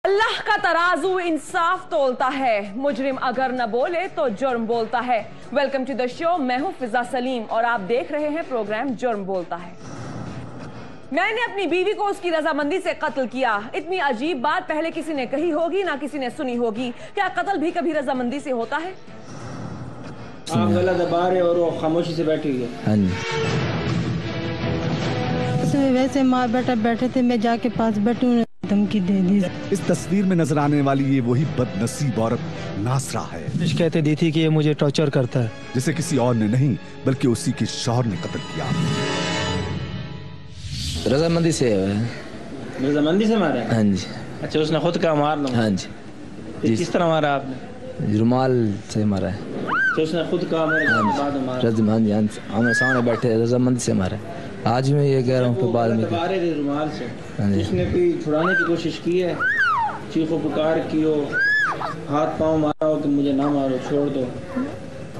अल्लाह का तराजू इंसाफ तोलता है, मुजरिम अगर न बोले तो जुर्म बोलता है। वेलकम टू द शो, मैं हूं फिजा सलीम और आप देख रहे हैं प्रोग्राम जुर्म बोलता है। मैंने अपनी बीवी को उसकी रजामंदी से कत्ल किया। इतनी अजीब बात पहले किसी ने कही होगी ना किसी ने सुनी होगी। क्या कत्ल भी कभी रजामंदी से होता है? आप गला दबा रहे और वो खामोशी से बैठी हुई है। हाँ जी। वैसे माँ बेटा बैठे थे, मैं जाके पास बैठी हूँ, धमकी दे दी। इस तस्वीर में नजर आने वाली ये वही बदनसीब औरत नासरा है। शिकायतें दी थी कि ये मुझे टॉर्चर करता है, जिसे किसी और ने नहीं बल्कि उसी के शौहर ने कत्ल किया। रजामंदी से रजामंदी से मारा है? हाँ जी। अच्छा, उसने खुद का मारना? हाँ जी। किस तरह मारा आपने? रुमाल से मारा है। तो उसने खुद का मारा? हमारे सामने बैठे रजामंदी से मारा है। आज मैं ये कह रहा हूँ बाद में रुमाल से उसने कोई छुड़ाने की कोशिश की है? चीखो पुकार की हो, हाथ पांव मारा हो कि मुझे ना मारो, छोड़ दो?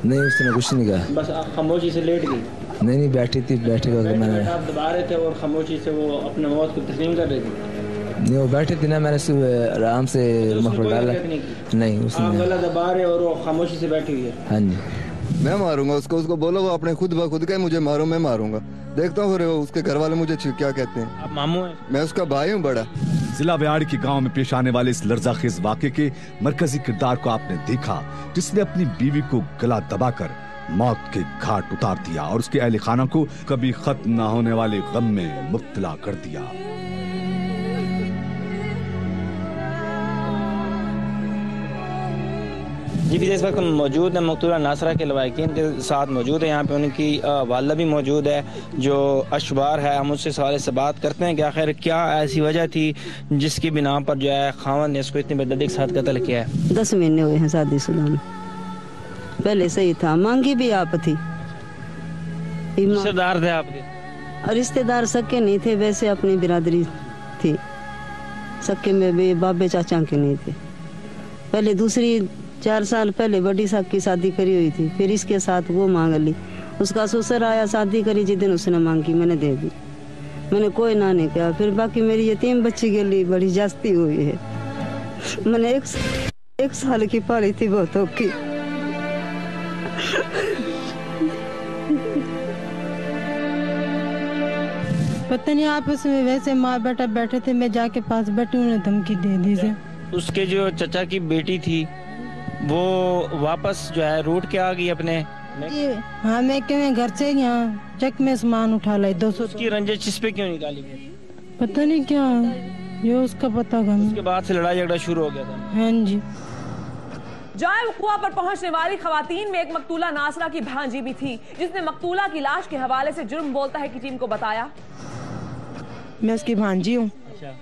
नहीं, उसने कुछ नहीं कहा, बस खामोशी से लेट गई। नहीं बैठी थी, बैठे मैंने आप दबा रहे थे और खामोशी से वो अपने मौत को तस्लीम कर रही थी। नहीं, वो बैठी थी ना, मैंने सुबह आराम से मफलर डाला। नहीं, उसने आप गला दबा रहे और वो खामोशी से बैठी हुई है। हाँ जी। मैं मारूंगा उसको बोलो वो अपने खुद ब खुद का मुझे मारो, मैं मारूंगा। देखता हूँ उसके घर वाले मुझे क्या कहते हैं। आप मामू हैं? मैं उसका भाई हूँ बड़ा। जिला व्याड़ के गांव में पेश आने वाले इस लर्जाखेज वाक़े के मरकजी किरदार को आपने देखा, जिसने अपनी बीवी को गला दबाकर मौत के घाट उतार दिया और उसके अहले खाना को कभी खत्म न होने वाले गम में मुब्तला कर दिया। जी भी इस वक्त मौजूद है मकतूला नासरा के लवाकिन के साथ मौजूद है। यहाँ पे उनकी वालदा भी मौजूद है जो अशबार है। हम उससे सवाल से बात करते हैं कि आखिर क्या ऐसी वजह थी जिसकी बिना पर जो है खावन ने इसको इतनी बेदर्दी के साथ कत्ल किया है। 10 महीने हुए हैं शादीशुदा में। पहले सही था, मांगी भी आप थी। रिश्तेदार थे आपके? रिश्तेदार सके नहीं थे, वैसे अपनी बिरादरी थी। सके में भी बाबे चाचा के नहीं थे। पहले दूसरी 4 साल पहले बड़ी साहब की शादी करी हुई थी, फिर इसके साथ वो मांग ली। उसका ससुर आया, शादी करी, जिस दिन उसने मांगी मैंने दे दी। मैंने कोई ना नहीं किया। फिर बाकी मेरी यतीम बच्ची के लिए बड़ी जास्ती हुई है। मैंने एक साल की पाली थी, बहुत औखी। पता नहीं आपस में वैसे माँ बेटा बैठे थे, मैं जाके पास बैठी हूँ, धमकी दे दी से। उसके जो चचा की बेटी थी वो वापस जो है रूट के आ गई अपने? हाँ, मैं क्यों घर से यहाँ चक में सामान उठा लाई 200। उसकी रंजिश इस पे क्यों निकाली? पता नहीं क्या, ये उसका पता था। उसके बाद से लड़ाई झगड़ा शुरू हो गया था? हाँ जी। जाए वक़ुआ पर पहुंचने वाली खवातीन में एक मकतूला नासरा की भांजी भी थी, जिसने मकतूला की लाश के हवाले से जुर्म बोलता है की टीम को बताया। मैं उसकी भांजी हूँ।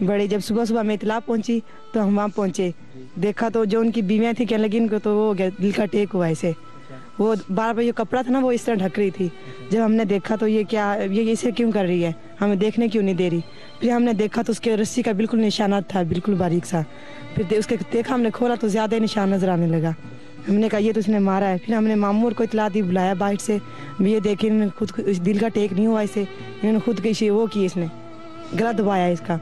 बड़े जब सुबह सुबह मैं इतला पहुंची तो हम वहाँ पहुंचे, देखा तो जो उनकी बीवियाँ थी कहने लगी इनको तो वो हो गया, दिल का टेक हुआ ऐसे। वो बार बार ये कपड़ा था ना वो इस तरह ढक रही थी। जब हमने देखा तो ये क्या, ये इसे क्यों कर रही है, हमें देखने क्यों नहीं दे रही। फिर हमने देखा तो उसके रस्सी का बिल्कुल निशाना था, बिल्कुल बारीक सा। फिर उसके देखा, हमने खोला तो ज्यादा ही निशान नजर आने लगा। हमने कहा ये तो इसने मारा है। फिर हमने मामूर को इतला दी, बुलाया बाहर से, ये देखे इन्होंने खुद दिल का टेक नहीं हुआ इसे, इन्होंने खुद की वो की, इसने गला दबाया इसका।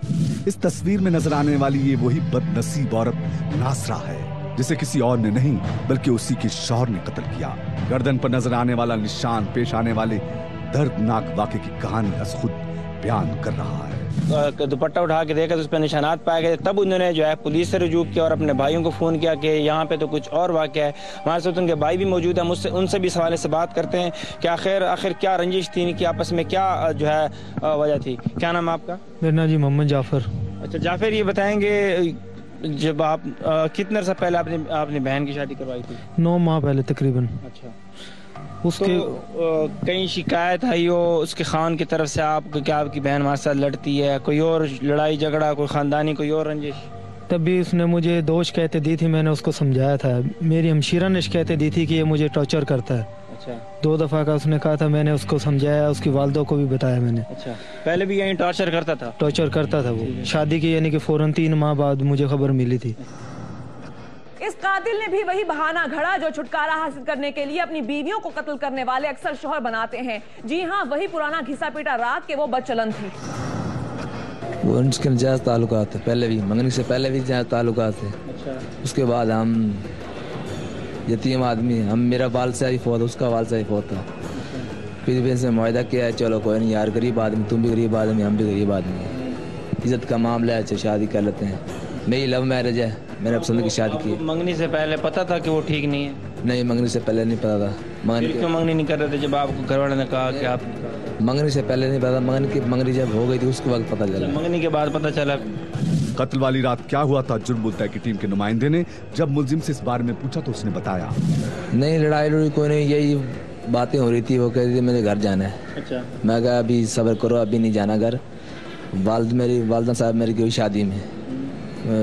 इस तस्वीर में नजर आने वाली ये वही बदनसीब औरत नासरा है, जिसे किसी और ने नहीं बल्कि उसी के शौहर ने कत्ल किया। गर्दन पर नजर आने वाला निशान पेश आने वाले दर्दनाक वाक़े की कहानी अस खुद बयान कर रहा है। दुपट्टा उठा के देखा तो उस पर निशानात पाए गए। तब उन्होंने जो है पुलिस से रुजू किया और अपने भाइयों को फ़ोन किया कि यहाँ पे तो कुछ और वाक़या है। हमारे साथ उनके भाई भी मौजूद हैं, मुझसे उनसे भी सवाल से बात करते हैं कि आखिर क्या रंजिश थी इनकी आपस में, क्या जो है वजह थी। क्या नाम है आपका? मेरा नाम जी मोहम्मद जाफर। अच्छा जाफिर, ये बताएंगे जब आप कितने अर्सा पहले आपने बहन की शादी करवाई थी? 9 माह पहले तकरीबन। अच्छा, उसके तो कहीं शिकायत आई हो उसके खान की तरफ से आपको क्या आपकी बहन हमारे साथ लड़ती है, कोई और लड़ाई झगड़ा, कोई खानदानी कोई और रंजिश? तभी उसने मुझे 2 शिकायतें दी थी, मैंने उसको समझाया था। मेरी हमशीरा ने शिकायतें दी थी कि ये मुझे टॉर्चर करता है। अच्छा, 2 दफ़ा का उसने कहा था, मैंने उसको समझाया, उसकी वालदों को भी बताया मैंने। अच्छा, पहले भी यही टॉर्चर करता था? टॉर्चर करता था वो, शादी की यानी कि फौरन 3 माह बाद मुझे खबर मिली थी। इस कातिल ने भी वही बहाना घड़ा जो छुटकारा हासिल करने के लिए अपनी बीवियों को कत्ल करने वाले अक्सर शौहर बनाते हैं। जी हाँ, वही पुराना घिसा पीटा रात के वो बदचलन थी। वो उनके जायज़ ताल्लुकात थे, पहले भी मंगनी से पहले भी जायज़ ताल्लुकात थे। उसके बाद हम यतीम आदमी, हम मेरा वाल से ही फौत, उसका वाल से ही फौत था। फिर भी इनसे मुआहदा किया है, चलो कोई नहीं यार, गरीब आदमी, तुम भी गरीब आदमी, हम भी गरीब आदमी हैं, इज्जत का मामला है, अच्छा शादी कर लेते हैं। मेरी लव मैरिज है, मैंने पसंद की शादी की। मंगनी से पहले पता था कि वो ठीक नहीं है? नहीं, मंगनी से पहले नहीं पता था। क्यों मंगनी नहीं कर रहे थे जब आपको घर वाले ने कहा कि आप? मंगनी से पहले नहीं पता, मंगनी जब हो गई थी उसके वक्त पता चला। मंगनी के बाद पता चला। कत्ल वाली रात क्या हुआ था, जुर्म बोलता है की टीम के नुमाइंदे ने जब मुलजिम से इस बारे में पूछा तो उसने बताया, नहीं लड़ाई कोई नहीं, यही बातें हो रही थी। वो कह रही थी मुझे घर जाना है। अच्छा। मैं कहा अभी सब्र करो, अभी नहीं जाना घर। मेरी वालदा साहब मेरी कोई शादी में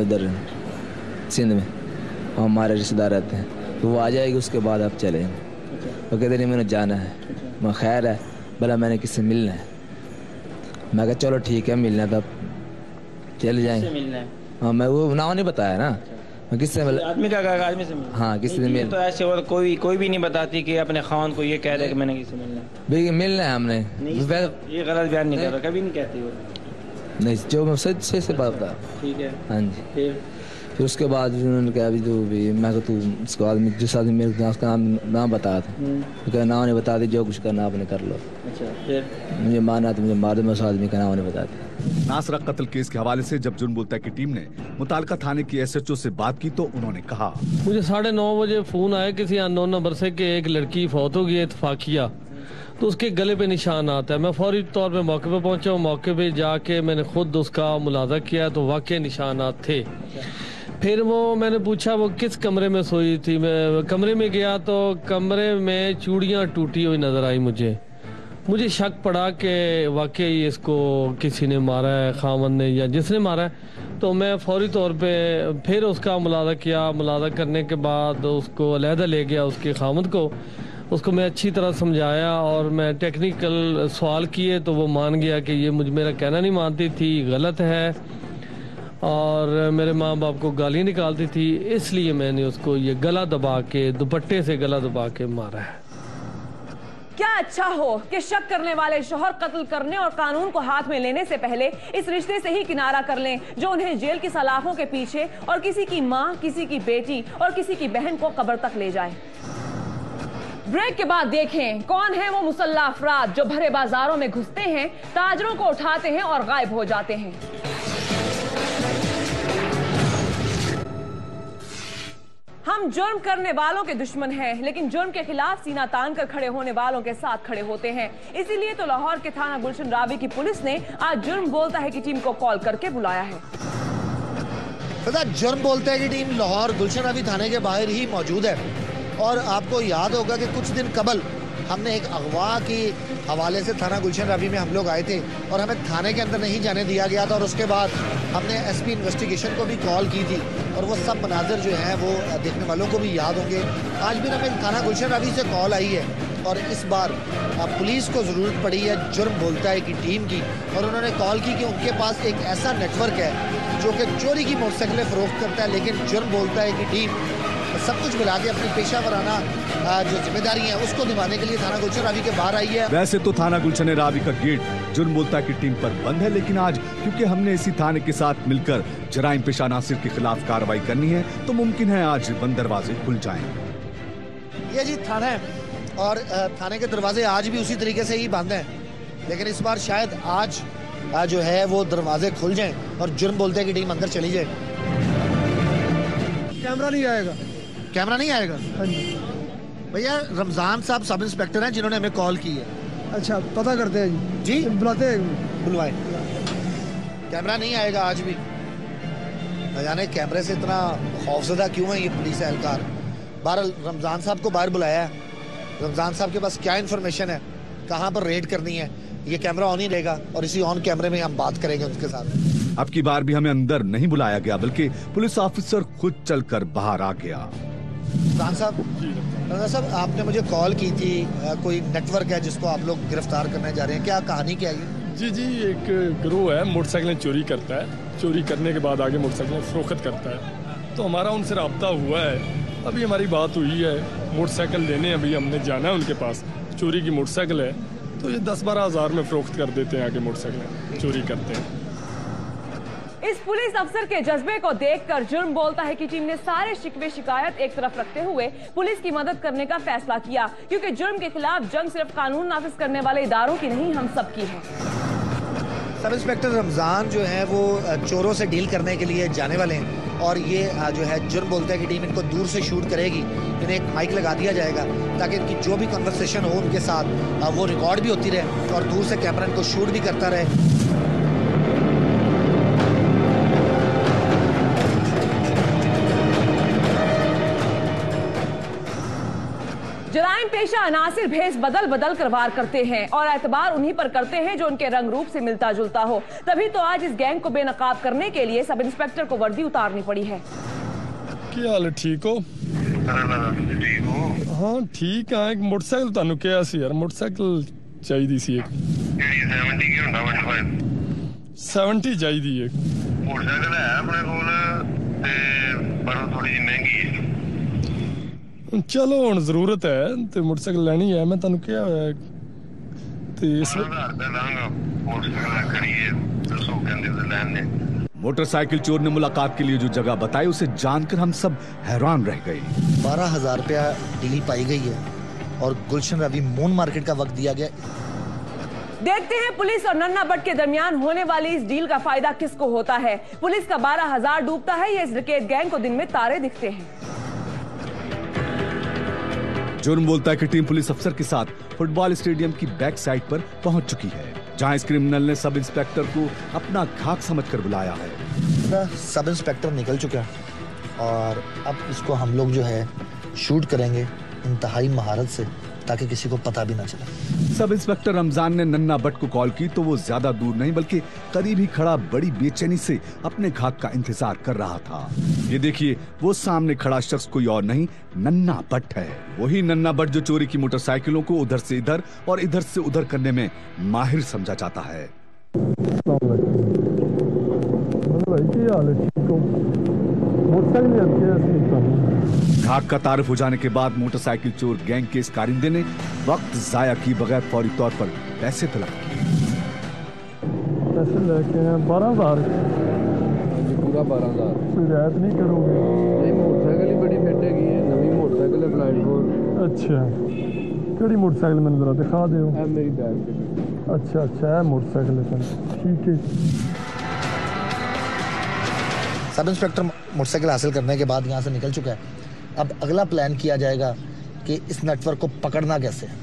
इधर सिंध में हमारे रिश्तेदार रहते हैं, तो वो आ जाएगी, उसके बाद आप चले। वो कहते नहीं मैंने जाना है। मैं खैर है, भला मैंने किससे मिलना है? मैं कहा चलो ठीक है, मिलना तब चले जाएंगे। हाँ, मैं वो नाम नहीं बताया ना, मैं किससे मिल आदमी का आदमी से मिलना। हाँ, किसी से मिल। तो ऐसे और कोई भी नहीं बताती कि अपने खान को ये कह दे कि मैंने किससे मिलना है। मिलना है हमने, ये गलत बयान नहीं कर रहा, कभी नहीं कहती वो। नहीं, जो मैं सही से बात बता। ठीक है। हाँ जी। फिर उसके बाद उन्होंने कहा अभी तो भी मैं तो तू उसको आदमी जिस आदमी मेरे को उसका नाम बताया था, तो क्या नाम नहीं बता दी, जो कुछ करना आपने कर लो। अच्छा। फिर मुझे मारना तो मुझे मार दो, मैं उस आदमी का नाम नहीं बता दिया। नासरा कत्ल केस के हवाले से जब जुर्म बोलता है की टीम ने मुताल्लिका थाने की SHO से बात की तो उन्होंने कहा, मुझे 9:30 बजे फोन आया किसी अननोन नंबर से कि एक लड़की फौत हो गई है इत्तफाकिया, तो उसके गले पे निशान आता है। मैं फौरी तौर पे मौके पे पहुंचा हूँ। मौके पे जाके मैंने खुद उसका मुलाजा किया तो वाकई निशानात थे। फिर वो मैंने पूछा वो किस कमरे में सोई थी। मैं कमरे में गया तो कमरे में चूड़ियाँ टूटी हुई नज़र आई। मुझे शक पड़ा कि वाकई इसको किसी ने मारा है, खामन ने या जिसने मारा है। तो मैं फौरी तौर पे फिर उसका मुलाजा किया। मुलाजा करने के बाद उसको अलहदा ले गया, उसके खामद को। उसको मैं अच्छी तरह समझाया और मैं टेक्निकल सवाल किए तो वो मान गया कि ये मेरा कहना नहीं मानती थी, गलत है और मेरे माँ बाप को गाली निकालती थी, इसलिए मैंने उसको ये गला दबा के, दुपट्टे से गला दबा के मारा है। क्या अच्छा हो कि शक करने वाले शौहर कत्ल करने और कानून को हाथ में लेने से पहले इस रिश्ते से ही किनारा कर लें जो उन्हें जेल की सलाखों के पीछे और किसी की माँ, किसी की बेटी और किसी की बहन को कब्र तक ले जाए। ब्रेक के बाद देखें कौन है वो मुसल्लह अफराद जो भरे बाजारों में घुसते हैं, ताजरों को उठाते हैं और गायब हो जाते हैं। हम जुर्म करने वालों के दुश्मन हैं, लेकिन जुर्म के खिलाफ सीना तान कर खड़े होने वालों के साथ खड़े होते हैं। इसीलिए तो लाहौर के थाना गुलशन रावी की पुलिस ने आज जुर्म बोलता है की टीम को कॉल करके बुलाया है। जुर्म बोलता है की टीम लाहौर गुलशन रावी थाने के बाहर ही मौजूद है। और आपको याद होगा कि कुछ दिन कबल हमने एक अगवा की हवाले से थाना गुलशन रावी में हम लोग आए थे और हमें थाने के अंदर नहीं जाने दिया गया था। और उसके बाद हमने SP इन्वेस्टिगेशन को भी कॉल की थी और वो सब मनाजर जो हैं वो देखने वालों को भी याद होंगे। आज भी हमें थाना गुलशन रावी से कॉल आई है और इस बार पुलिस को ज़रूरत पड़ी है जुर्म बोलता है की टीम की। और उन्होंने कॉल की कि उनके पास एक ऐसा नेटवर्क है जो कि चोरी की मोटरसाइकिलें फ़रोख्त करता है, लेकिन जुर्म बोलता है की टीम सब कुछ मिला के अपनी पेशा वराना जो जिम्मेदारी है उसको निभाने के लिए थाना गुलशन रावी के बाहर आई है। वैसे तो थाना गुलशन रावी का गेट जुर्म बोलता की टीम पर बंद है, लेकिन आज क्योंकि हमने इसी थाने के साथ मिलकर जराइम पेशा नासिर के खिलाफ कार्रवाई करनी है तो मुमकिन है आज बंद दरवाजे खुल जाएं। ये जी थाना है और थाने के दरवाजे आज भी उसी तरीके से ही बंद हैं, लेकिन इस बार शायद आज जो है वो दरवाजे खुल जाएं और जुर्म बोलते की टीम अंदर चली जाए। कैमरा नहीं आएगा। कैमरा नहीं आएगा? हाँ जी भैया, रमजान साहब सब इंस्पेक्टर हैं जिन्होंने हमें कॉल की है। अच्छा, पता करते हैं जी, बुलाते हैं, बुलवाए। कैमरा नहीं आएगा आज भी। न जाने कैमरे से इतना खौफजदा क्यों है ये पुलिस एहलकार। बहरहाल रमजान साहब को बाहर बुलाया है। रमजान साहब के पास क्या इन्फॉर्मेशन है, कहाँ पर रेड करनी है, ये कैमरा ऑन ही रहेगा और इसी ऑन कैमरे में हम बात करेंगे उनके साथ। अब की बार भी हमें अंदर नहीं बुलाया गया बल्कि पुलिस ऑफिसर खुद चलकर बाहर आ गया। रमजान साहब, आपने मुझे कॉल की थी, कोई नेटवर्क है जिसको आप लोग गिरफ्तार करने जा रहे हैं, क्या कहानी क्या है? जी, एक गिरोह है, मोटरसाइकिलें चोरी करता है, चोरी करने के बाद आगे मोटरसाइकिलें फरोख्त करता है। तो हमारा उनसे रब्ता हुआ है, अभी हमारी बात हुई है, मोटरसाइकिल लेने अभी हमने जाना है उनके पास। चोरी की मोटरसाइकिल है तो ये 10-12 हज़ार में फरोख्त कर देते हैं, आगे मोटरसाइकिलें चोरी करते हैं। इस पुलिस अफसर के जज्बे को देखकर जुर्म बोलता है कि टीम ने सारे शिकवे शिकायत एक तरफ रखते हुए पुलिस की मदद करने का फैसला किया, क्योंकि जुर्म के खिलाफ जंग सिर्फ कानून नाफिज करने वाले इदारों की नहीं, हम सबकी है। सब इंस्पेक्टर रमजान जो है वो चोरों से डील करने के लिए जाने वाले हैं और ये जो है जुर्म बोलता है कि टीम इनको दूर से शूट करेगी। इन्हें एक माइक लगा दिया जाएगा ताकि इनकी जो भी कन्वर्सेशन हो उनके साथ वो रिकॉर्ड भी होती रहे और दूर से कैमरा इनको शूट भी करता रहे। जराइम पेशा अनासिर भेस बदल बदल कर वार करते हैं और एतबार उन्हीं पर करते हैं जो उनके रंग रूप से मिलता जुलता हो। तभी तो आज इस गैंग को बेनकाब करने के लिए सब इंस्पेक्टर को वर्दी उतारनी पड़ी है। क्या हाल है, ठीक हो? हाँ ठीक है। एक मोटरसाइकिल तानू क्या सी यार, मोटरसाइकिल चाहिए सी एक 70 चाहिए। एक मोटरसाइकिल है अपने कोल ते पर थोड़ी महंगी है। चलो हुण जरूरत है ते मोटरसाइकिल लेनी है। मैं तानू क्या होया ते इस मोटरसाइकिल खड़ी है दसो कहंदे ते लेने। मोटरसाइकिल चोर ने मुलाकात के लिए जो जगह बताई उसे जानकर हम सब हैरान रह गए। 12,000 रुपया डील पाई गई है और गुलशन रवि मून मार्केट का वक्त दिया गया। देखते हैं पुलिस और नन्ना भट्ट के दरमियान होने वाली इस डील का फायदा किसको होता है। पुलिस का 12,000 डूबता है या इस डकैत गैंग को दिन में तारे दिखते हैं। जुर्म बोलता है कि टीम पुलिस अफसर के साथ फुटबॉल स्टेडियम की बैक साइड पर पहुंच चुकी है, जहां इस क्रिमिनल ने सब इंस्पेक्टर को अपना घात समझकर बुलाया है। सब इंस्पेक्टर निकल चुका है और अब इसको हम लोग जो है शूट करेंगे इंतहाई महारत से ताकि किसी को पता भी ना चले। सब इंस्पेक्टर रमजान ने नन्ना भट्ट को कॉल की तो वो ज्यादा दूर नहीं बल्कि करीब ही खड़ा बड़ी बेचैनी से अपने घात का इंतजार कर रहा था। ये देखिए, वो सामने खड़ा शख्स कोई और नहीं नन्ना भट्ट है। वही नन्ना भट्ट जो चोरी की मोटरसाइकिलों को उधर से इधर और इधर से उधर करने में माहिर समझा जाता है। घात का तारुफ हो जाने के बाद मोटरसाइकिल चोर गैंग के इस कारिंदे ने वक्त जाया की बगैर फौरी तौर पर पैसे तलब किए। पैसे लेके 12,000 पूरा 12,000 रियायत नहीं करोगे? नहीं, मोटरसाइकिल ही बड़ी फिट हैगी है, नवी मोटरसाइकिल है फ्लाइट फोर। अच्छा, केड़ी मोटरसाइकिल मैंने जरा दिखा दो। है मेरी बैग। अच्छा है मोटरसाइकिल है, ठीक है। सब इंस्पेक्टर मोटरसाइकिल हासिल करने के बाद यहाँ से निकल चुका है। अब अगला प्लान किया जाएगा कि इस नेटवर्क को पकड़ना कैसे है।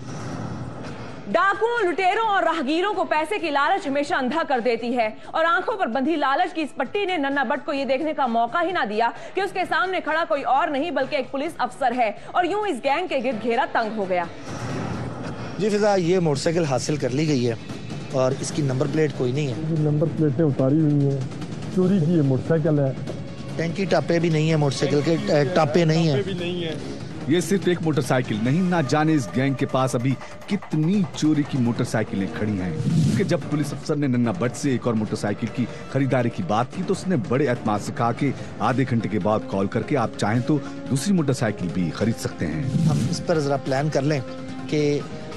डाकुओं, लुटेरों और राहगीरों को पैसे की लालच हमेशा अंधा कर देती है और आंखों पर बंधी लालच की इस पट्टी ने नन्ना भट्ट को यह देखने का मौका ही ना दिया कि उसके सामने खड़ा कोई और नहीं बल्कि एक पुलिस अफसर है और यूं इस गैंग के गिर्द घेरा तंग हो गया। जी फिजा, ये मोटरसाइकिल हासिल कर ली गई है और इसकी नंबर प्लेट कोई नहीं है। नंबर प्लेटें उतारी हुई है, चोरी की ये मोटरसाइकिल है। टैंकी टापे भी नहीं है, मोटरसाइकिल के टापे नहीं है। ये सिर्फ एक मोटरसाइकिल नहीं, ना जाने इस गैंग के पास अभी कितनी चोरी की मोटरसाइकिलें खड़ी हैं। क्योंकि जब पुलिस अफसर ने नन्ना भट्ट से एक और मोटरसाइकिल की खरीदारी की बात की तो उसने बड़े एतमाद से कहा कि आधे घंटे के बाद कॉल करके आप चाहें तो दूसरी मोटरसाइकिल भी खरीद सकते हैं। हम इस पर जरा प्लान कर लें कि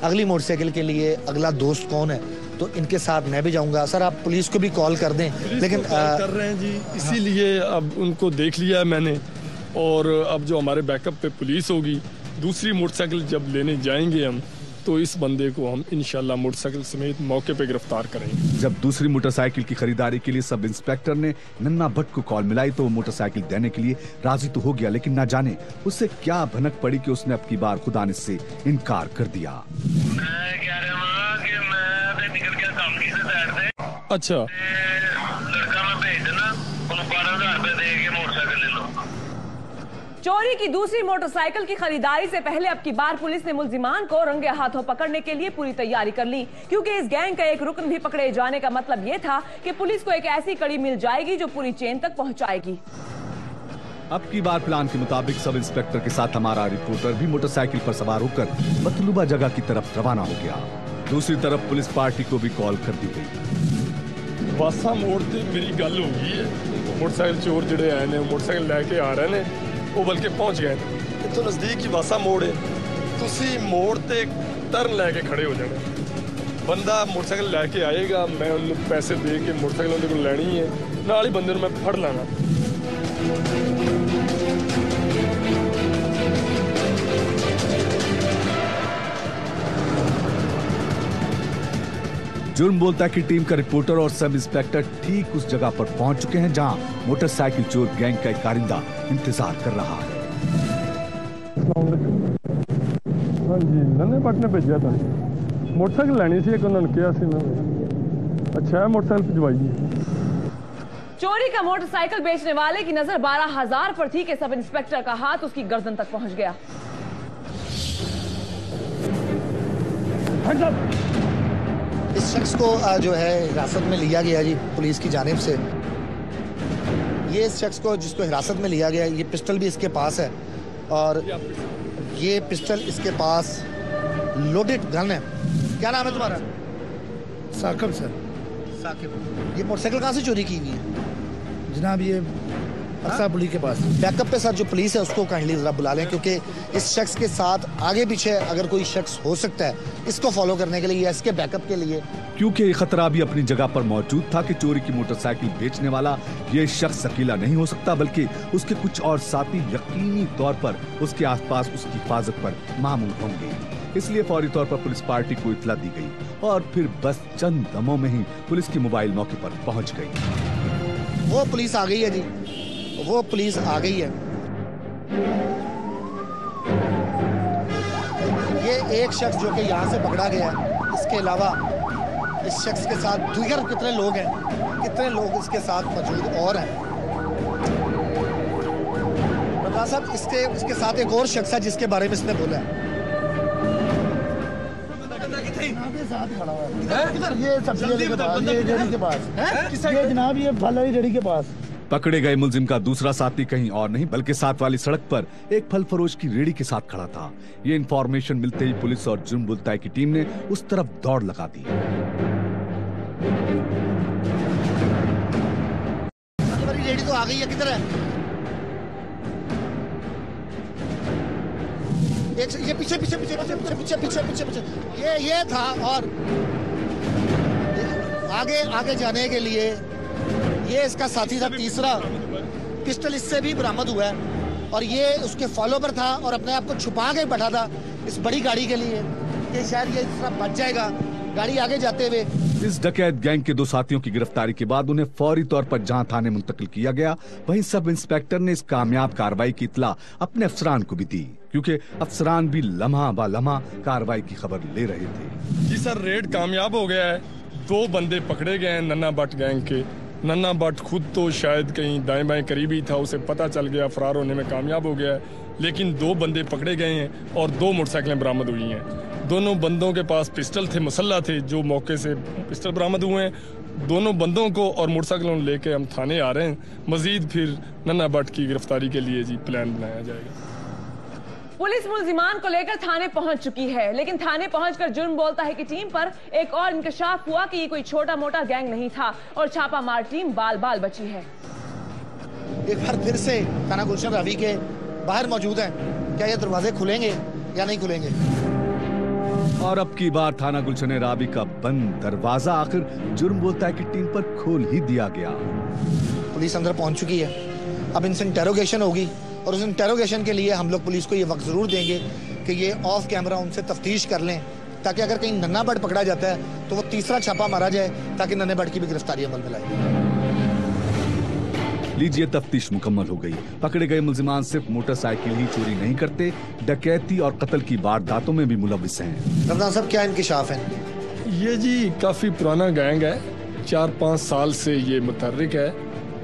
अगली मोटरसाइकिल के लिए अगला दोस्त कौन है, तो इनके साथ मैं भी जाऊंगा। सर, आप पुलिस को भी कॉल कर दें। लेकिन कर रहे हैं जी, इसीलिए अब उनको देख लिया है मैंने और अब जो हमारे बैकअप पे पुलिस होगी, दूसरी मोटरसाइकिल जब लेने जाएंगे हम तो इस बंदे को हम इंशाल्लाह मोटरसाइकिल समेत मौके पे गिरफ्तार करेंगे। जब दूसरी मोटरसाइकिल की खरीदारी के लिए सब इंस्पेक्टर ने नन्ना भट्ट को कॉल मिलाई तो वो मोटरसाइकिल देने के लिए राजी तो हो गया, लेकिन न जाने उससे क्या भनक पड़ी कि उसने अब की बार खुदा ने से इनकार कर दिया। अच्छा, लड़का मैं भेज देना, 12,000 रुपए दे के मोटरसाइकिल ले लो। चोरी की दूसरी मोटरसाइकिल की खरीदारी से पहले अब की बार पुलिस ने मुल्जिमान को रंगे हाथों पकड़ने के लिए पूरी तैयारी कर ली, क्योंकि इस गैंग का एक रुकन भी पकड़े जाने का मतलब ये था कि पुलिस को एक ऐसी कड़ी मिल जाएगी जो पूरी चेन तक पहुंचाएगी। अब की बार प्लान के मुताबिक सब इंस्पेक्टर के साथ हमारा रिपोर्टर भी मोटरसाइकिल पर सवार होकर मतलूबा जगह की तरफ रवाना हो गया। दूसरी तरफ पुलिस पार्टी को भी कॉल कर दी गई। बासा मोड़ ते मेरी गल हो गई है, मोटरसाइकिल चोर जिहड़े आए ने मोटरसाइकिल लेके आ रहे ने, वो बल्कि पहुंच गए। इत्थों नजदीक ही बासा मोड़ है, तुसी मोड़ ते टर्न लेके खड़े हो जाने। बंदा मोटरसाइकिल लेके आएगा, मैं उन्हें पैसे दे के मोटरसाइकिल उन्हें को लैनी है, नाल ही बंदे नूं मैं फड़ लाना। जुर्म बोलता है कि टीम का रिपोर्टर और सब इंस्पेक्टर ठीक उस जगह पर पहुंच चुके हैं जहां मोटरसाइकिल चोर गैंग का एक कारिंदा इंतजार कर रहा है। हाँ जी, नन्हे बट ने भेजा था मोटरसाइकिल लैनी सी, उन्होंने कहा सी मैं अच्छा मोटरसाइकिल भिजवाइए। चोरी का मोटरसाइकिल बेचने वाले की नजर 12,000 पर थी कि सब इंस्पेक्टर का हाथ उसकी गर्दन तक पहुंच गया। इस शख्स को जो है हिरासत में लिया गया जी पुलिस की जानिब से। ये इस शख्स को जिसको हिरासत में लिया गया, ये पिस्टल भी इसके पास है और ये पिस्टल इसके पास लोडेड गन है। क्या नाम है तुम्हारा? साकिब सर। साकिब, ये मोटरसाइकिल कहाँ से चोरी की हुई है? जनाब ये अक्सा पुलिस के पास। बैकअप पे सर जो पुलिस है उसको काइंडली जरा बुला लें, क्योंकि इस शख्स के साथ आगे पीछे अगर कोई शख्स हो सकता है इसको फॉलो करने के लिए या इसके बैकअप के लिए, क्योंकि खतरा भी अपनी जगह पर मौजूद था कि चोरी की मोटरसाइकिल बेचने वाला ये शख्स अकेला नहीं हो सकता, बल्कि उसके कुछ और साथी यकीनी तौर पर उसके आसपास उसकी हिफाजत पर मामूल होंगे। इसलिए फौरी तौर पर पुलिस पार्टी को इत्तला दी गई और फिर बस चंद दमों में ही पुलिस की मोबाइल मौके पर पहुंच गई। वो पुलिस आ गई है जी, वो पुलिस आ गई है। ये एक शख्स जो कि यहाँ से पकड़ा गया है, इसके अलावा इस शख्स के साथ दीगर कितने लोग हैं, कितने लोग इसके साथ मौजूद और हैं। बता साहब, इसके साथ एक और शख्स है जिसके बारे में इसने बोला है। ये सब्जी के पास, ये रेडी के पास, ये जनाब ये फल वाली रेडी के पास। पकड़े गए मुलजिम का दूसरा साथी कहीं और नहीं बल्कि साथ वाली सड़क पर एक फल फरोश की रेड़ी के साथ खड़ा था। ये इंफॉर्मेशन मिलते ही पुलिस और जुर्म बोलता है की टीम ने उस तरफ दौड़ लगा दी। रेडी तो आ गई है, किधर है? ये पीछे पीछे पीछे पीछे पीछे पीछे पीछे पीछे पीछे ये था। और आगे आगे जाने के लिए ये इसका साथी था तीसरा। पिस्टल इससे भी बरामद हुआ है और ये उसके फॉलो पर था और अपने आप को छुपा के बैठा था इस बड़ी गाड़ी के लिए कि शायद ये इस तरह बच जाएगा गाड़ी आगे जाते हुए। इस डकैत गैंग के 2 साथियों की गिरफ्तारी के बाद उन्हें फौरी तौर पर जहां थाने मुंतकिल किया गया, वहीं सब इंस्पेक्टर ने इस कामयाब कार्रवाई की इत्तला अपने अफसरान को भी दी, क्योंकि अफसरान भी लम्हा बा लम्हा कार्रवाई की खबर ले रहे थे। जी सर, रेड कामयाब हो गया है। 2 बंदे पकड़े गए हैं नन्ना भट्ट गैंग के। नन्ना भट्ट खुद तो शायद कहीं दाएं बाएं करीबी था, उसे पता चल गया, फरार होने में कामयाब हो गया है। लेकिन 2 बंदे पकड़े गए हैं और 2 मोटरसाइकिलें बरामद हुई हैं। दोनों बंदों के पास पिस्टल थे, मुसल्ला थे, जो मौके से पिस्टल बरामद हुए हैं। दोनों बंदों को और मोटरसाइकिलों लेके हम थाने आ रहे हैं। मजीद फिर नन्ना भट्ट की गिरफ्तारी के लिए जी प्लान बनाया जाएगा। पुलिस मुल्जिमान को लेकर थाने पहुंच चुकी है, लेकिन थाने पहुंचकर जुर्म बोलता है कि टीम पर एक और इंकशाफ हुआ कि ये कोई छोटा मोटा गैंग नहीं था और छापामार टीम बाल बाल बची है। एक बार फिर से थाना गुलशन रवि के बाहर मौजूद हैं। क्या ये दरवाजे खुलेंगे या नहीं खुलेंगे? और अब की बार थाना गुलशन रावी का बंद दरवाजा आखिर जुर्म बोलता है कि टीम पर खोल ही दिया गया। पुलिस अंदर पहुंच चुकी है, अब इनसे इंटेरोगेशन होगी और उस इंटेरोगेशन के लिए हम लोग पुलिस को ये वक्त जरूर देंगे कि ये ऑफ कैमरा उनसे तफ्तीश कर लें, ताकि अगर कहीं नन्ना भट्ट पकड़ा जाता है तो वो तीसरा छापा मारा जाए, ताकि नन्हे भट्ट की भी गिरफ्तारी अमल में लाए। लीजिए, तफ्तीश मुकम्मल हो गई। पकड़े गए मुल्जिमान सिर्फ मोटरसाइकिल ही चोरी नहीं करते, डकैती और कत्ल की वारदातों में भी मुलविस हैं। रमजान साहब, क्या इंकिशाफ है? ये जी काफी पुराना गैंग है, 4-5 साल से ये मुतहर्रिक है।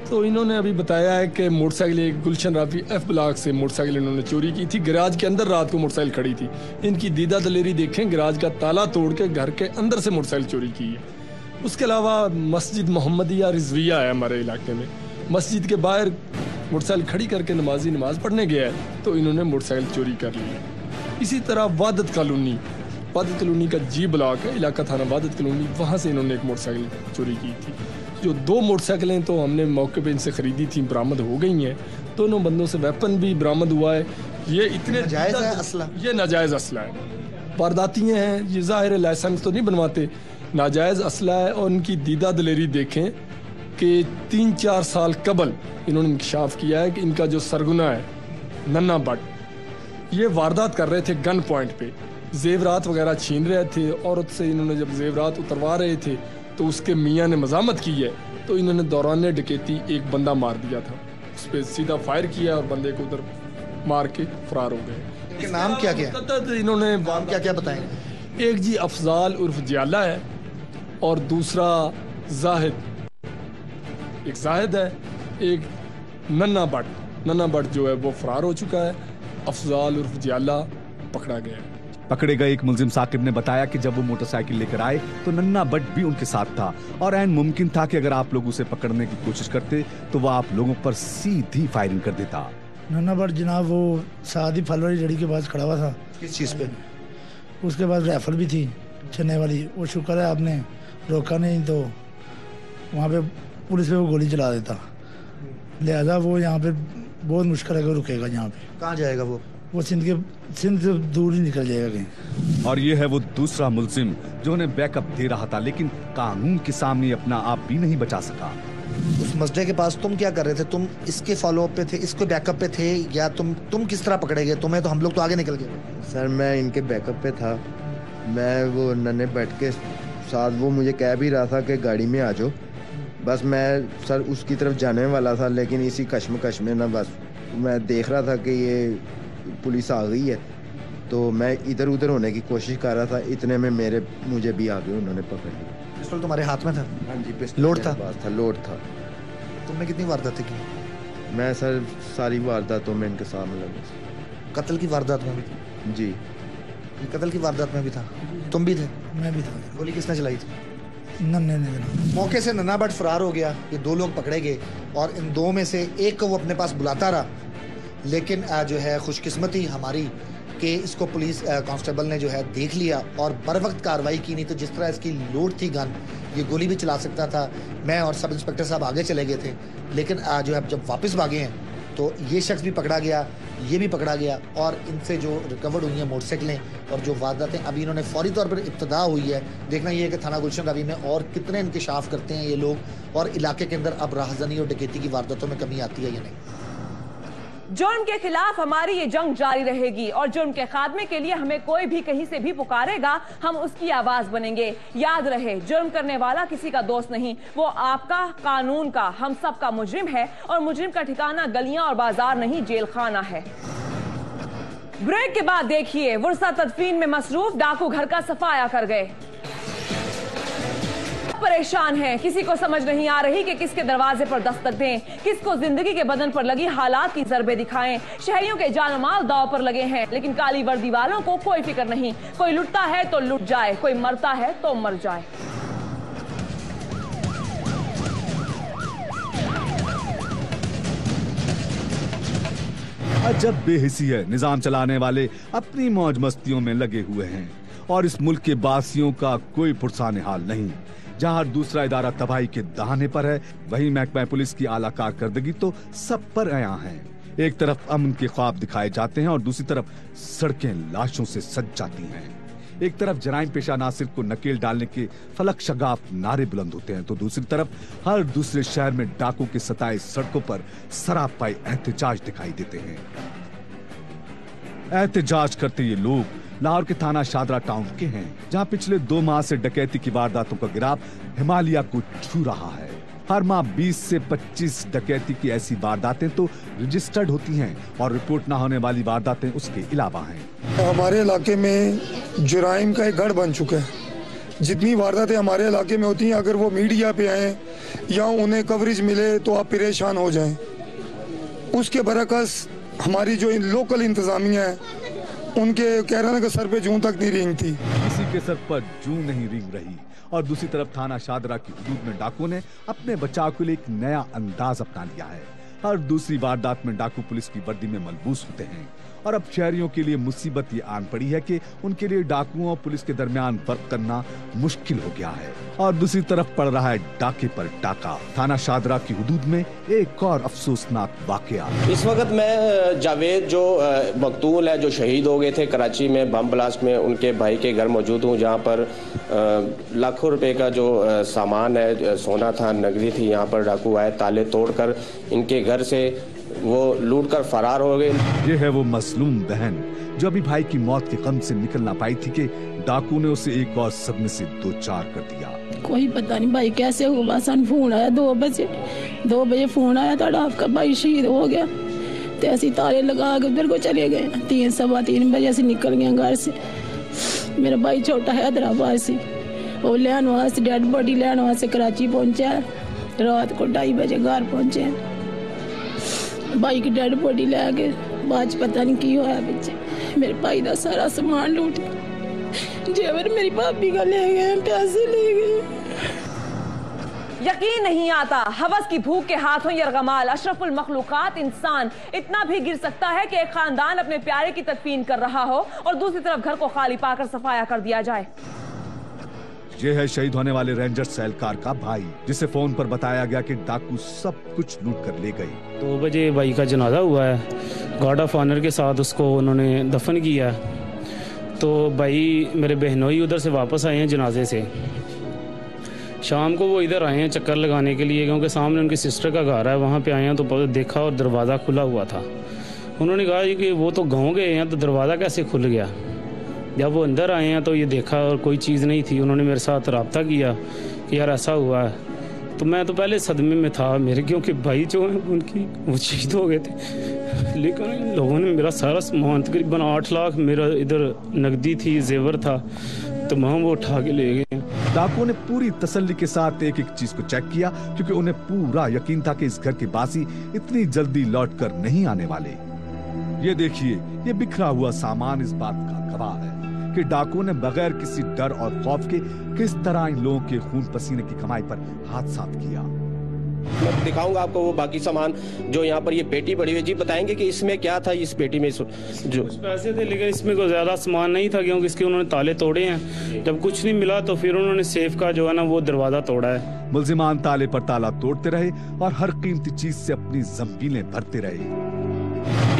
तो इन्होंने अभी बताया है कि मोटरसाइकिल गुलशन रावी F ब्लॉक से मोटरसाइकिल इन्होंने चोरी की थी। गैराज के अंदर रात को मोटरसाइकिल खड़ी थी। इनकी दीदा दलेरी देखें, गैराज का ताला तोड़ के घर के अंदर से मोटरसाइकिल चोरी की है। उसके अलावा मस्जिद मोहम्मदिया रिजविया है हमारे इलाके में, मस्जिद के बाहर मोटरसाइकिल खड़ी करके नमाजी नमाज पढ़ने गया है तो इन्होंने मोटरसाइकिल चोरी कर ली है। इसी तरह वादत कॉलोनी का G ब्लॉक है, इलाका थाना वादत कॉलोनी, वहाँ से इन्होंने एक मोटरसाइकिल चोरी की थी। जो 2 मोटरसाइकिलें तो हमने मौके पे इनसे खरीदी थी, बरामद हो गई हैं। दोनों बंदों से वेपन भी बरामद हुआ है। ये इतने नाजायज है असला, ये नाजायज असला है, वारदातियाँ हैं, ये ज़ाहिर लाइसेंस तो नहीं बनवाते, नाजायज असला है। और उनकी दीदा दलेरी देखें कि 3-4 साल कबल इन्होंने इंकशाफ किया है कि इनका जो सरगुना है नन्ना भट्ट, ये वारदात कर रहे थे गन पॉइंट पे, जेवरात वगैरह छीन रहे थे औरत से। इन्होंने जब जेवरात उतरवा रहे थे तो उसके मियाँ ने मजामत की है, तो इन्होंने दौरान डकैती एक बंदा मार दिया था, उस पर सीधा फायर किया और बंदे को उधर मार के फरार हो गए। इनके नाम क्या क्या है? इन्होंने नाम क्या क्या बताएंगे? एक जी अफजाल उर्फ जियाला है और दूसरा जाहिद, एक जाहिद है, एक नन्ना भट्ट। नन्ना भट्ट जो है वो फरार हो चुका है, अफजाल उर्फ जियाला पकड़ा गया है। पकड़े गए एक मुलजिम साकिब ने बताया कि जब वो मोटरसाइकिल लेकर आए तो नन्ना भट्ट भी उनके साथ था और ऐन मुमकिन था कि अगर आप लोग उसे पकड़ने की कोशिश करते तो वह आप लोगों पर सीधी फायरिंग कर देता। नन्ना भट्ट जनाब वो सादी फल वाली रेडी के पास खड़ा हुआ था। किस चीज़ पे? उसके पास राइफल भी थी चलने वाली। वो शुक्र है आपने रोका नहीं, तो वहाँ पे पुलिस पे वो गोली चला देता। लिहाजा वो यहाँ पे बहुत मुश्किल है कि रुकेगा यहाँ पे। कहाँ जाएगा वो? सिंध से दूर ही निकल जाएगा कहीं। और ये है वो दूसरा मुलजिम जो उन्हें बैकअप दे रहा था, लेकिन कानून के सामने अपना आप भी नहीं बचा सका। उस मसले के पास तुम क्या कर रहे थे? तुम इसके फॉलोअप पे थे, इसके बैकअप पे थे, या तुम किस तरह पकड़े गए? तुम्हें तो हम लोग तो आगे निकल गए। सर मैं इनके बैकअप पे था, मैं वो नन्हे भट्ट के साथ, वो मुझे कह भी रहा था कि गाड़ी में आ जाओ, बस मैं सर उसकी तरफ जाने वाला था, लेकिन इसी कश्मकश में ना बस मैं देख रहा था कि ये पुलिस आ गई है, तो मैं इधर उधर होने की कोशिश कर रहा था। इतने में मुझे भी आगे उन्होंने पकड़ लिया। पिस्तौल तुम्हारे हाथ में था? हाँ जी, पिस्तौल लोड था? था, लोड था। तुमने कितनी वारदातें की? मैं सर सारी वारदातों में इनके सामने लगा। कत्ल की वारदात में भी थी? जी। कत्ल की वारदात में भी था? तुम भी थे? मैं भी था। गोली किसने चलाई थी? नन्ने ने। मौके से नन्ना भट्ट फरार हो गया, ये 2 लोग पकड़े गए और इन 2 में से एक को वो अपने पास बुलाता रहा, लेकिन जो है खुशकिस्मती हमारी कि इसको पुलिस कांस्टेबल ने जो है देख लिया और बर वक्त कार्रवाई की। नहीं तो जिस तरह इसकी लोड थी गन, ये गोली भी चला सकता था। मैं और सब इंस्पेक्टर साहब आगे चले गए थे, लेकिन जो है जब वापस भागे हैं तो ये शख्स भी पकड़ा गया, ये भी पकड़ा गया, और इनसे जो रिकवर्ड हुई हैं मोटरसाइकिलें और जो वारदातें अभी इन्होंने फौरी तौर पर इब्तदा हुई है, देखना ये है कि थाना गुलशन रवी में और कितने इंकशाफ करते हैं ये लोग, और इलाके के अंदर अब राहजनी और डकैती की वारदातों में कमी आती है या नहीं। जुर्म के खिलाफ हमारी ये जंग जारी रहेगी और जुर्म के खात्मे के लिए हमें कोई भी कहीं से भी पुकारेगा, हम उसकी आवाज बनेंगे। याद रहे, जुर्म करने वाला किसी का दोस्त नहीं, वो आपका, कानून का, हम सब का मुजरिम है, और मुजरिम का ठिकाना गलियां और बाजार नहीं, जेल खाना है। ब्रेक के बाद देखिए, वुरसा तदफीन में मसरूफ डाकू घर का सफाया कर गए। परेशान हैं, किसी को समझ नहीं आ रही कि किसके दरवाजे पर दस्तक दें, किसको जिंदगी के बदन पर लगी हालात की ज़रबे दिखाएं। शहरियों के जान माल दाव पर लगे हैं, लेकिन काली वर्दी वालों को कोई फिक्र नहीं। कोई लुटता है तो लुट जाए, कोई मरता है तो मर जाए। अजब बेहिसी है, निजाम चलाने वाले अपनी मौज मस्तियों में लगे हुए हैं और इस मुल्क के बासियों का कोई पुरसाने हाल नहीं। जहां दूसरा इदारा तबाही के दहाने पर है, वहीं महकमा पुलिस की आला कारकर्दगी तो सब पर आया है। एक तरफ अमन के ख्वाब दिखाए जाते हैं और दूसरी तरफ सड़कें लाशों से सज जाती हैं। एक तरफ जराइम पेशा नासिर को नकेल डालने के फलक शगाफ नारे बुलंद होते हैं, तो दूसरी तरफ हर दूसरे शहर में डाकू के सताए सड़कों पर सरापाई एहतजाज दिखाई देते हैं। एहतजाज करते ये लोग लाहौर के थाना शादरा टाउन के हैं, जहां पिछले 2 माह से डकैती की वारदातों का गिराफ हिमालय को छू रहा है। हर माह 20 से 25 डकैती की ऐसी वारदातें तो रजिस्टर्ड होती हैं और रिपोर्ट न होने वाली वारदातें उसके अलावा हैं। हमारे इलाके में जुराइम का एक गढ़ बन चुका है। जितनी वारदातें हमारे इलाके में होती हैं, अगर वो मीडिया पे आए या उन्हें कवरेज मिले तो आप परेशान हो जाएं। उसके बरकस हमारी जो लोकल इंतजामिया है, उनके कह रहे हैं कि सर पे जूं तक नहीं रेंगती। किसी के सर पर जूं नहीं रेंग रही। और दूसरी तरफ थाना शादरा की हदूद में डाकुओं ने अपने बचाव के लिए एक नया अंदाज अपना लिया है। हर दूसरी वारदात में डाकू पुलिस की वर्दी में मलबूस होते हैं और अब शहरियों के लिए मुसीबत ये आन पड़ी है कि उनके लिए डाकुओं और पुलिस के दरमियान फर्क करना मुश्किल हो गया है। और दूसरी तरफ पड़ रहा है डाके पर डाका। थाना शादरा की हुदूद में एक और अफसोसनाक वाकया। इस वक्त मैं जावेद जो मकतूल है, जो शहीद हो गए थे कराची में बम ब्लास्ट में, उनके भाई के घर मौजूद हूँ, जहाँ पर लाखों रुपए का जो सामान है, सोना था, नकदी थी, यहाँ पर डाकू आए, ताले तोड़कर इनके घर से वो लूट कर फरार हो गए। ये है वो मजलूम बहन जो अभी भाई की मौत के गम से निकल ना पाई थी कि डाकू ने उसे एक और सदमे से दो चार कर दिया। कोई पता नहीं भाई कैसे हुआ। सन फोन आया 2 बजे फोन आया था, आपका भाई शहीद हो गया। तो ऐसे ताले लगा के उधर को चले गए। 3-3 बजे से निकल गए घर से। मेरा भाई छोटा है हैदराबाद से, वो लेने वास्ते डेड बॉडी लेने वास्ते कराची पहुंचा। रात को 2:30 बजे घर पहुंचे। भाई की डेड बॉडी लेके बाद पता नहीं की होया बच्चे। मेरे भाई का सारा सामान लूट जेवर मेरी भाभी का ले गए, पैसे ले गए। यकीन नहीं आता, हवस की भूख के हाथों यरगमाल अशरफुल मखलूकात इंसान इतना भी गिर सकता है कि एक खानदान अपने प्यारे की तदफीन कर रहा हो और दूसरी तरफ घर को खाली पाकर सफाया कर दिया जाए। ये है शहीद होने वाले रेंजर सहलकार का भाई, जिसे फोन पर बताया गया कि डाकू सब कुछ लूट कर ले गए। 2 बजे भाई का जनाजा हुआ है, गार्ड ऑफ ऑनर के साथ उसको उन्होंने दफन किया है। तो भाई मेरे बहनोई उधर से वापस आए हैं जनाजे से। शाम को वो इधर आए हैं चक्कर लगाने के लिए, क्योंकि सामने उनकी सिस्टर का घर है, वहाँ पे आए हैं। तो देखा और दरवाज़ा खुला हुआ था। उन्होंने कहा कि वो तो गाँव गए हैं, तो दरवाज़ा कैसे खुल गया। जब वो अंदर आए हैं तो ये देखा और कोई चीज़ नहीं थी। उन्होंने मेरे साथ रब्ता किया कि यार ऐसा हुआ है। तो मैं तो पहले सदमे में था मेरे, क्योंकि भाई जो हैं उनकी वो शहीद हो गए थे। लेकिन इन लोगों ने मेरा सारा सामान तकरीबन 8 लाख मेरा इधर नकदी थी, जेवर था, तमाम वो उठा के ले गए। डाकुओं ने पूरी तसल्ली के साथ एक एक चीज को चेक किया, क्योंकि उन्हें पूरा यकीन था कि इस घर के बासी इतनी जल्दी लौट कर नहीं आने वाले। ये देखिए, ये बिखरा हुआ सामान इस बात का गवाह है कि डाकुओं ने बगैर किसी डर और खौफ के किस तरह इन लोगों के खून पसीने की कमाई पर हाथ साफ किया। मैं दिखाऊंगा आपको वो बाकी सामान जो यहाँ पर ये पेटी पड़ी हुई। जी बताएंगे कि इसमें क्या था इस पेटी में? जो पैसे थे, लेकिन इसमें कोई ज्यादा सामान नहीं था, क्योंकि इसके उन्होंने ताले तोड़े हैं। जब कुछ नहीं मिला तो फिर उन्होंने सेफ का जो है ना वो दरवाजा तोड़ा है। मुल्जिमान ताले पर ताला तोड़ते रहे और हर कीमती चीज से अपनी जंबीलें भरते रहे।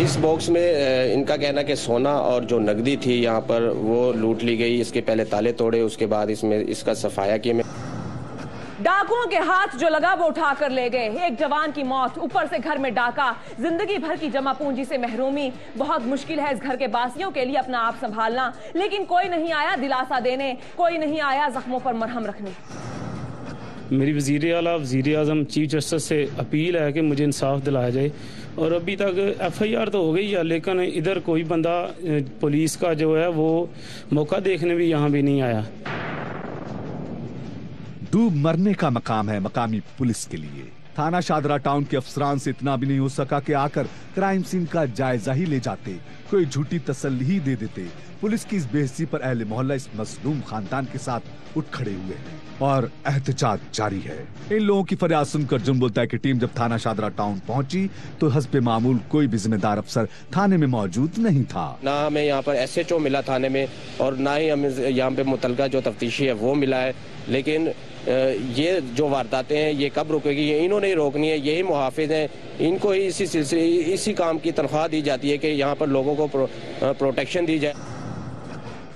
इस बॉक्स में इनका कहना कि सोना और जो नकदी थी यहाँ पर वो लूट ली गई। इसके पहले ताले तोड़े, उसके बाद इसमें इसका सफाया किया। डाकुओं के हाथ जो लगा वो उठा कर ले गए। एक जवान की मौत, ऊपर से घर में डाका, जिंदगी भर की जमा पूंजी से महरूमी। बहुत मुश्किल है इस घर के बासियों के लिए अपना आप संभालना, लेकिन कोई नहीं आया दिलासा देने, कोई नहीं आया जख्मों पर मरहम रखने। मेरी वज़ीर आला, वज़ीर आज़म, चीफ जस्टिस से अपील है कि मुझे इंसाफ दिलाया जाए। और अभी तक FIR तो हो गई है, लेकिन इधर कोई बंदा पुलिस का जो है वो मौका देखने भी यहाँ भी नहीं आया। डूब मरने का मकाम है मकामी पुलिस के लिए। थाना शादरा टाउन के अफसरान से इतना भी नहीं हो सका कि आकर क्राइम सीन का जायजा ही ले जाते, कोई झूठी तसल्ली ही दे देते। पुलिस की इस बेइज्जती पर अहले मोहल्ला इस मजलूम खानदान के साथ उठ खड़े हुए हैं और एहतजाज जारी है। इन लोगों की फरियाद सुनकर जुर्म बोलता है कि टीम जब थाना शादरा टाउन पहुंची तो हस्बे मामूल कोई भी जिम्मेदार अफसर थाने में मौजूद नहीं था। ना हमें यहाँ पर SHO मिला थाने में, और ना ही हमें यहाँ पे मुतलका जो तफ्तीशी है वो मिला है। लेकिन ये जो वारदातें हैं ये कब रुकेगी? ये इन्होंने ही रोकनी है, यही मुहाफिज हैं। इनको ही इसी सिलसिले इसी काम की तनख्वाह दी जाती है कि यहाँ पर लोगों को प्रोटेक्शन दी जाए।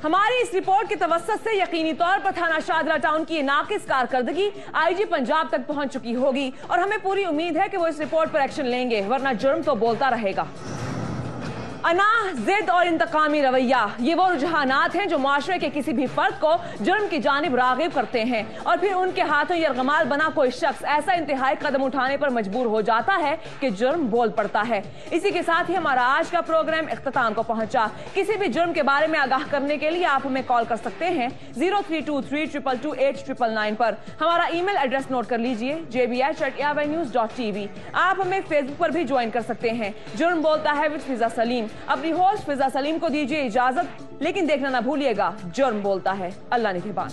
हमारी इस रिपोर्ट के तवस्सुत से यकीनी तौर पर थाना शादरा टाउन की नाकिस कारकर्दगी IG पंजाब तक पहुंच चुकी होगी और हमें पूरी उम्मीद है कि वो इस रिपोर्ट पर एक्शन लेंगे, वरना जुर्म तो बोलता रहेगा। अनाह, जिद और इंतकामी रवैया, ये वो रुझानात हैं जो माशरे के किसी भी फर्द को जुर्म की जानिब रागिब करते हैं और फिर उनके हाथों यरगमाल बना कोई शख्स ऐसा इंतहाई कदम उठाने पर मजबूर हो जाता है कि जुर्म बोल पड़ता है। इसी के साथ ही हमारा आज का प्रोग्राम इख्तिताम को पहुंचा। किसी भी जुर्म के बारे में आगाह करने के लिए आप हमें कॉल कर सकते हैं 0323222899 पर। हमारा ईमेल एड्रेस नोट कर लीजिए jbh@airnews.tv। आप हमें फेसबुक पर भी ज्वाइन कर सकते हैं। जुर्म बोलता है विद फिजा सलीम। अपनी होस्ट फिजा सलीम को दीजिए इजाजत, लेकिन देखना ना भूलिएगा जुर्म बोलता है। अल्लाह निगहबान।